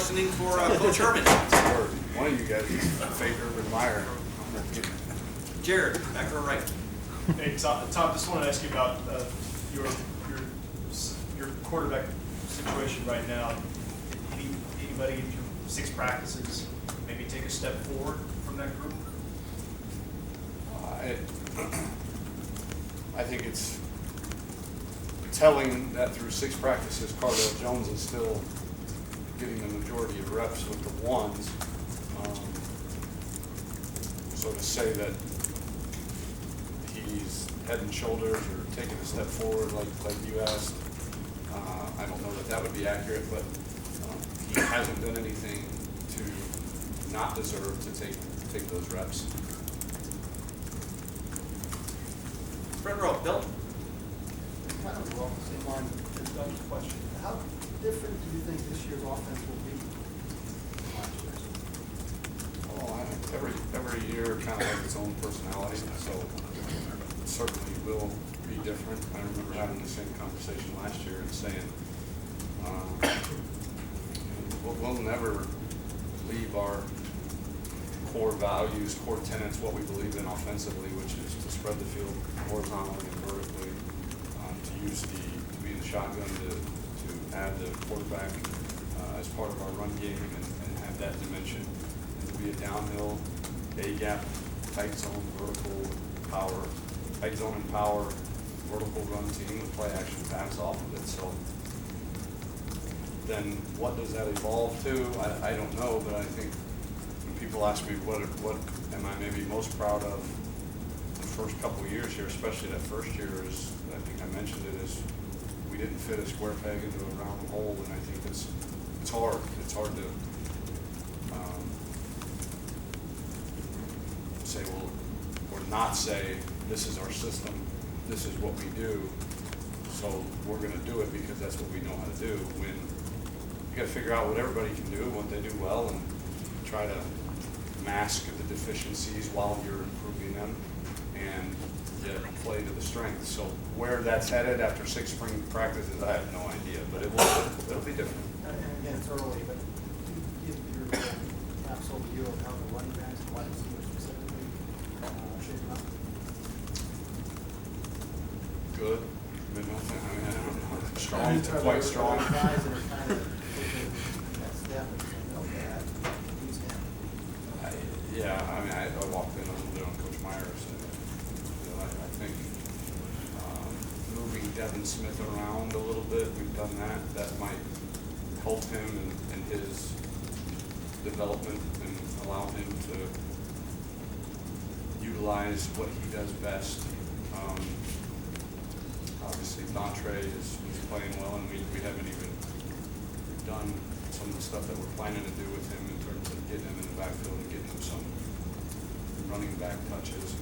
questioning for Coach Herman. Or one of you guys is favor or admire. Jared, back to our right. Hey, Tom, just want to ask you about your quarterback situation right now. Did anybody in your 6 practices maybe take a step forward from that group? I think it's telling that through 6 practices, Cardell Jones is still getting the majority of reps with the ones. So to say that he's head and shoulders or taking a step forward like you asked, I don't know that would be accurate, but he hasn't done anything to not deserve to take those reps. Front row, Bill. Kind of along the same line as Doug's question. How different do you think this year's offense will be from last year's? Oh, I think every year kind of has its own personality, so it certainly will be different. I remember having the same conversation last year and saying, we'll never leave our core values, core tenets, what we believe in offensively, which is to spread the field horizontally and vertically, to be in the shotgun, to add the quarterback as part of our run game and have that dimension, and to be a downhill, A-gap, tight zone, vertical power, tight zone and power, vertical run team with play action pass off of it. So then what does that evolve to? I don't know, but I think when people ask me what am I maybe most proud of the first couple of years here, especially that first year, is, I think I mentioned it, is we didn't fit a square peg into a round hole, and I think it's hard. It's hard to say, well, or not say, this is our system, this is what we do, so we're going to do it because that's what we know how to do. When you got to figure out what everybody can do, what they do well, and try to mask the deficiencies while you're improving them, and yet play to the strengths. So where that's headed after 6 spring practices, I have no idea, but it'll be different. And again, it's early, but give your capsule view of how the running backs and wide receivers specifically shaping up. Good. I don't know. Strong to quite strong. Guys that are kind of taking that step and saying, okay, he's him. I walked in a little bit on Coach Myers, and I think moving Devin Smith around a little bit, we've done that. That might help him in his development and allow him to utilize what he does best. Obviously, Dontre is playing well, and we haven't even done some of the stuff that we're planning to do with him in terms of getting him in the backfield and getting him some running back touches.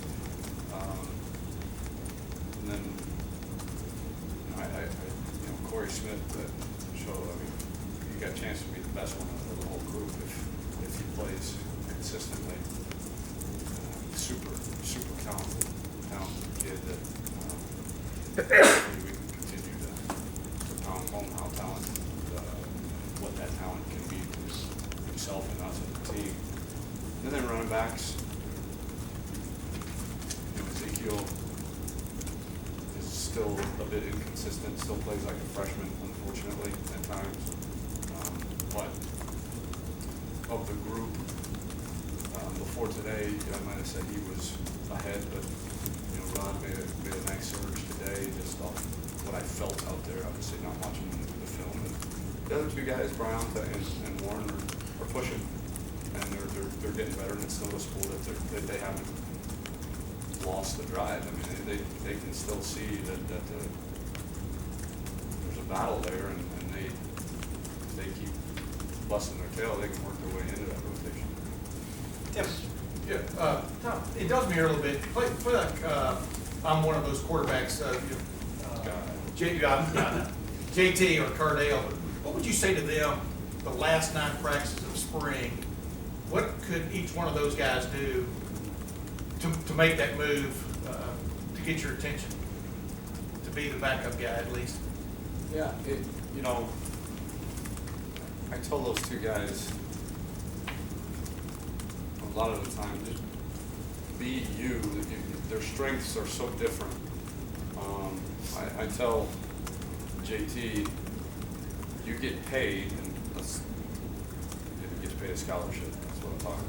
And then, Corey Smith, he got a chance to be the best one of the whole group if he plays consistently. Super talented kid that we can continue to pound home how talented, what that talent can be to himself and us as a team. And then running backs, Ezekiel is still a bit inconsistent, still plays like a freshman, unfortunately, at times. But of the group, before today, I might have said he was ahead, but Ron made a nice surge today, just off what I felt out there. Obviously, not watching the film. And the other 2 guys, Bryanta and Warren, are pushing, and they're getting better. And it's noticeable that they haven't lost the drive. I mean, they can still see that there's a battle there, and they keep busting their tail. They can work their way into that rotation. Tim. Yeah, Tom, it does me here a little bit. Play like I'm one of those quarterbacks, JT or Cardale. What would you say to them the last 9 practices of spring? What could each one of those guys do to make that move to get your attention, to be the backup guy at least? Yeah, I tell those two guys a lot of the time, just be you. Their strengths are so different. I tell JT, you get paid, and he gets paid a scholarship. That's what I'm talking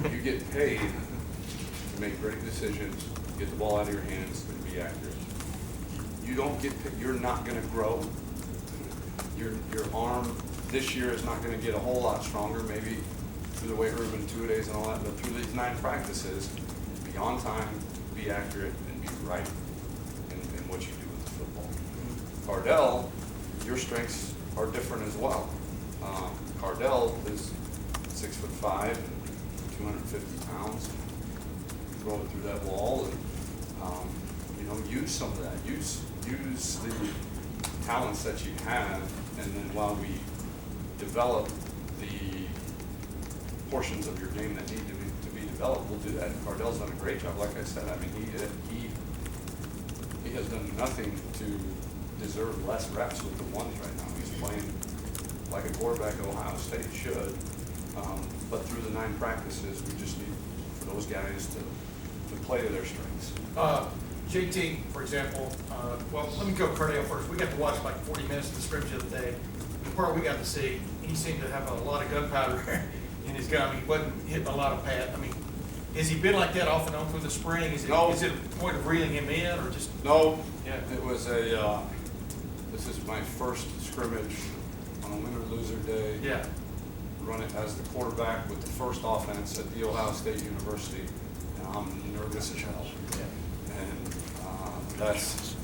about. You get paid to make great decisions, get the ball out of your hands, and be accurate. You don't get paid. You're not going to grow. Your arm this year is not going to get a whole lot stronger. Maybe through the weight room and 2 days and all that, but through these 9 practices, be on time, be accurate, and be right in what you do with the football. Cardell, your strengths are different as well. Cardell is 6'5" and 250 pounds. Throw it through that wall, and use some of that. Use the talents that you have, and then while we develop the portions of your game that need to be developed, we'll do that. And Cardell's done a great job. Like I said, I mean, he has done nothing to deserve less reps with the ones right now. He's playing like a quarterback at Ohio State should. But through the 9 practices, we just need for those guys to play to their strengths. JT, for example, well, let me go Cardale first. We got to watch like 40 minutes of the scrimmage the other day. The part we got to see, he seemed to have a lot of gunpowder in his gun. I mean, he wasn't hitting a lot of pad. I mean, has he been like that off and on through the spring? Is it a point of reeling him in, or just? No. Yeah. It was this is my first scrimmage on a win or loser day. Yeah. Run it as the quarterback with the first offense at The Ohio State University, and I'm nervous as hell. Yeah. And that's,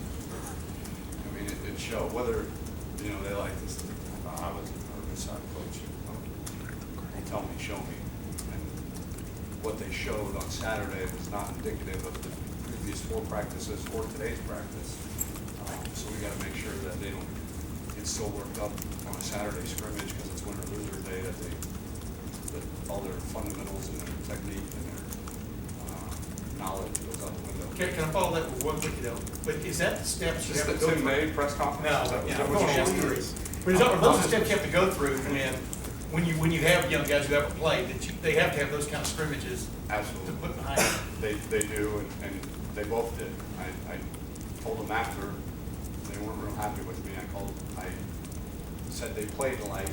I mean, it showed. Whether, they like this, I was nervous, I coach. They tell me, show me. And what they showed on Saturday was not indicative of the previous 4 practices or today's practice. So we got to make sure that they don't get so worked up on a Saturday scrimmage because it's win or loser day that all their fundamentals and their technique and their knowledge goes out the window. Okay, can I follow that with one quick note? But is that the steps you Is have this to the go Tim through? May press conference? No, Is that- is yeah, that I'm what going you on should do? history. But is that, those are steps you have to go through when you have young guys who haven't played, they have to have those kind of scrimmages to Absolutely. put behind them. They do, and they both did. I told them after, they weren't real happy with me. I said they played like,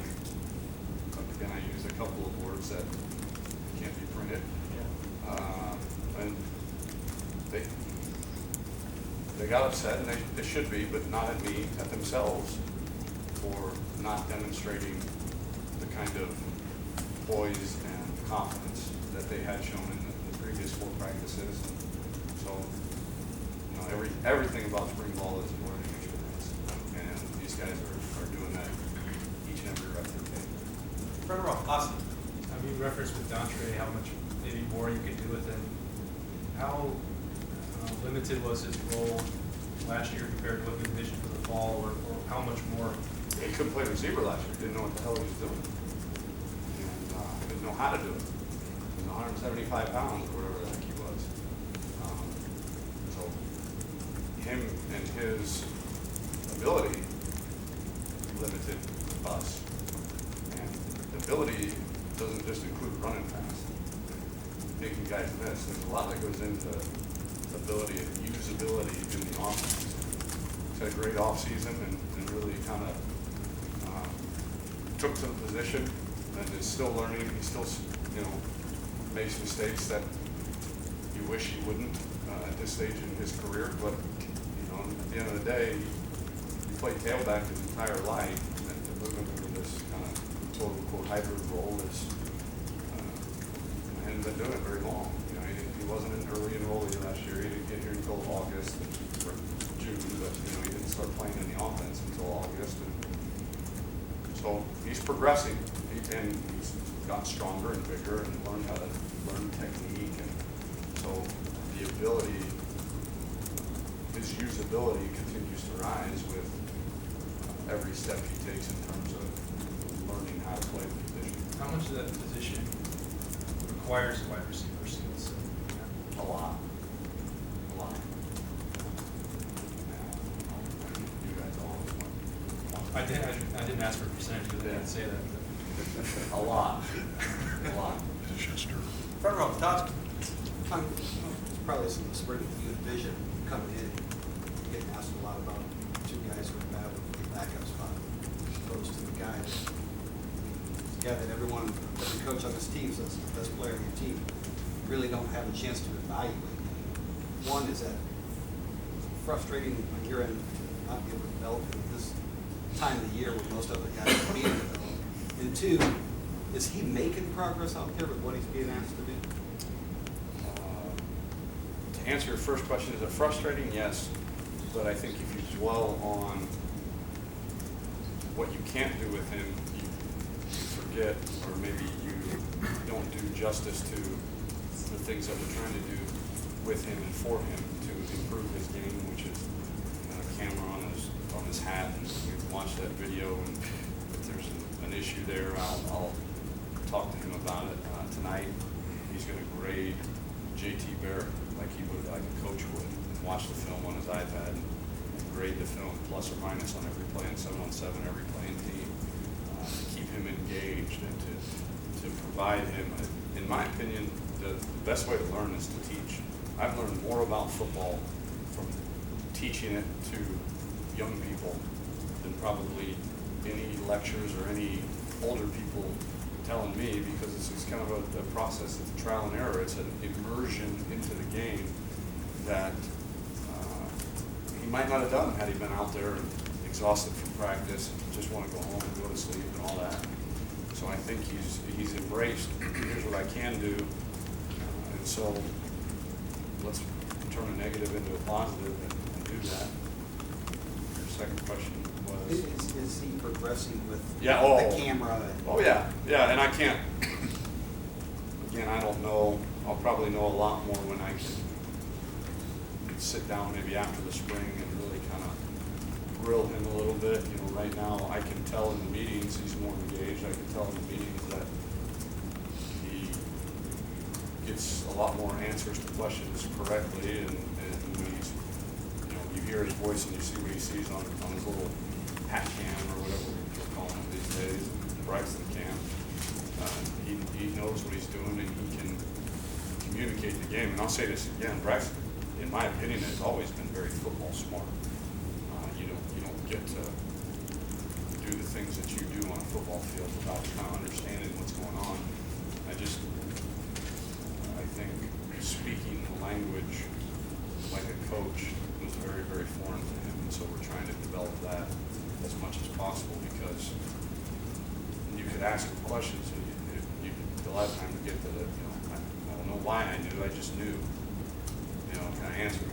again, I used a couple of words that can't be printed. And they got upset, and they should be, but not at me, at themselves, for not demonstrating the kind of poise and confidence that they had shown in the previous 4 practices. So, everything about spring ball is a learning experience, and these guys are doing that each and every rep they take. Front row, Austin. You referenced with Dontre how much maybe more you could do with him. How limited was his role last year compared to what you envisioned for the fall, or how much more? He couldn't play receiver last year. Didn't know what the hell he was doing, and didn't know how to do it. He was 175 pounds or whatever the heck he was. So him and his ability limited us, and the ability doesn't just include running fast, making guys miss. There's a lot that goes into ability and usability in the offense. He's had a great offseason and really kind of took to the position and is still learning. He still, makes mistakes that you wish he wouldn't at this stage in his career. But, at the end of the day, he played tailback his entire life, and to move him into this kind of quote-unquote hybrid role is, he hadn't been doing it very long. He wasn't an early enrollee last year. He didn't get here until August or June, but he didn't start playing in the offense until August. And so he's progressing, and he's gotten stronger and bigger and learned how to learn technique. And so the ability, his usability continues to rise with every step he takes in terms of learning how to play the position. How much of that position requires a wide receiver skills? A lot. You guys always want I didn't ask for a percentage because I didn't say that. A lot, a lot. Front row, Todd. It's probably some spring youth vision coming in, getting asked a lot about two guys who are bad with the backup spot, opposed to the guy that every coach on this team says the best player on your team, really don't have a chance to evaluate. One, is that frustrating on your end to not be able to develop him at this time of the year when most other guys are being developed? And two, is he making progress out there with what he's being asked to do? To answer your first question, is it frustrating? Yes. But I think if you dwell on what you can't do with him, you forget, or maybe you don't do justice to the things that we're trying to do with him and for him to improve his game, which is a camera on his hat, and we've watched that video, and if there's an issue there, I'll talk to him about it tonight. He's going to grade JT Barrett like a coach would, and watch the film on his iPad and grade the film plus or minus on every play in 7-on-7, every play in team, to keep him engaged and to provide him, in my opinion, the best way to learn is to teach. I've learned more about football from teaching it to young people than probably any lectures or any older people telling me, because it's kind of a process. It's a trial and error. It's an immersion into the game that he might not have done had he been out there and exhausted from practice and just want to go home and go to sleep and all that. So I think he's embraced, here's what I can do, and so let's turn a negative into a positive and do that. Your second question was? Is he progressing with Yeah, the camera? Oh, yeah, and I can't, again, I don't know, I'll probably know a lot more when I can sit down maybe after the spring and really kind of grill him a little bit. You know, right now, I can tell in the meetings he's more engaged. I can tell in the meetings that he gets a lot more answers to questions correctly, and when he's, you know, you hear his voice and you see what he sees on his little hat cam or whatever we're calling it these days, Braxton cam. He knows what he's doing, and he can communicate the game. And I'll say this again, Braxton, in my opinion, has always been very football smart. You don't get to do the things that you do on a football field without kind of understanding what's going on. I think speaking the language like a coach was very, very foreign to him, and so we're trying to develop that as much as possible, because you could ask him questions, and a lot of times you get to the, I don't know why I knew, I just knew. Kind of answer.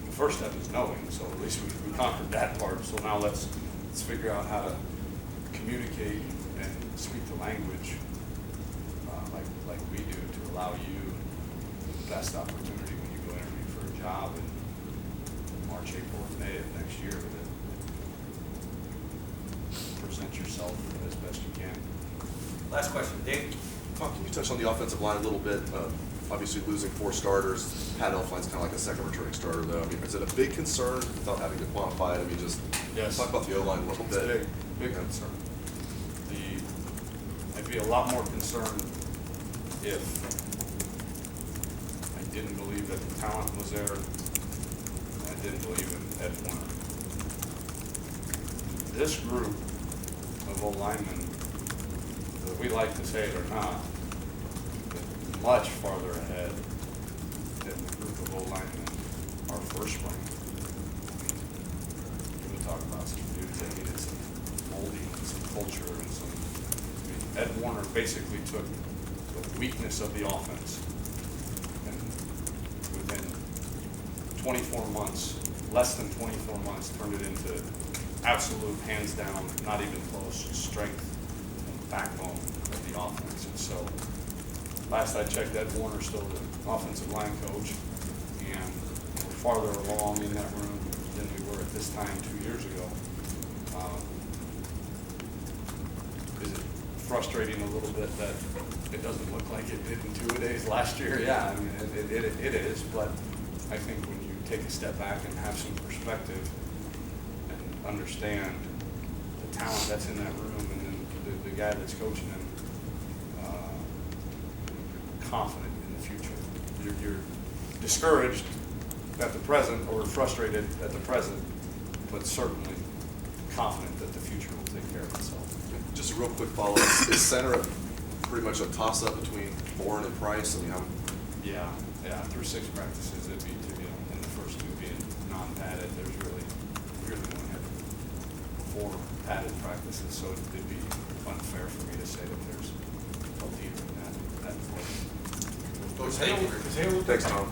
The first step is knowing, so at least we conquered that part. So now let's figure out how to communicate and speak the language like we do, to allow you the best opportunity when you go interview for a job in March, April, and May of next year, to present yourself as best you can. Last question, Dave. Tom, can you touch on the offensive line a little bit? Obviously losing 4 starters. Pat Elflein's kind of like a second returning starter, though. I mean, is it a big concern without having to quantify it? I mean, just Yes. talk about the O-line a little bit. Big concern. I'd be a lot more concerned if I didn't believe that the talent was there, and I didn't believe in Ed Warner. This group of O-linemen, whether we like to say it or not, is much farther ahead than the group of O-linemen our first spring. We talk about some dudes that needed some molding and some culture and some. Ed Warner basically took the weakness of the offense and within 24 months, less than 24 months, turned it into absolute, hands down, not even close, strength and backbone of the offense. And so, last I checked, Ed Warner's still the offensive line coach, and we're farther along in that room than we were at this time 2 years ago. Is it frustrating a little bit that it doesn't look like it did in 2 days last year? Yeah, I mean, it is, but I think when you take a step back and have some perspective and understand talent that's in that room, and then the guy that's coaching them, confident in the future. You're discouraged at the present or frustrated at the present, but certainly confident that the future will take care of itself. Just a real quick follow-up. Is center pretty much a toss-up between Bourne and Price? I mean, how? Yeah, through 6 practices, it'd be, and the first 2 being non-padded, we really only had 4 padded practices, so it'd be unfair for me to say that there's a leader in that place. Thank you. Thanks, Tom.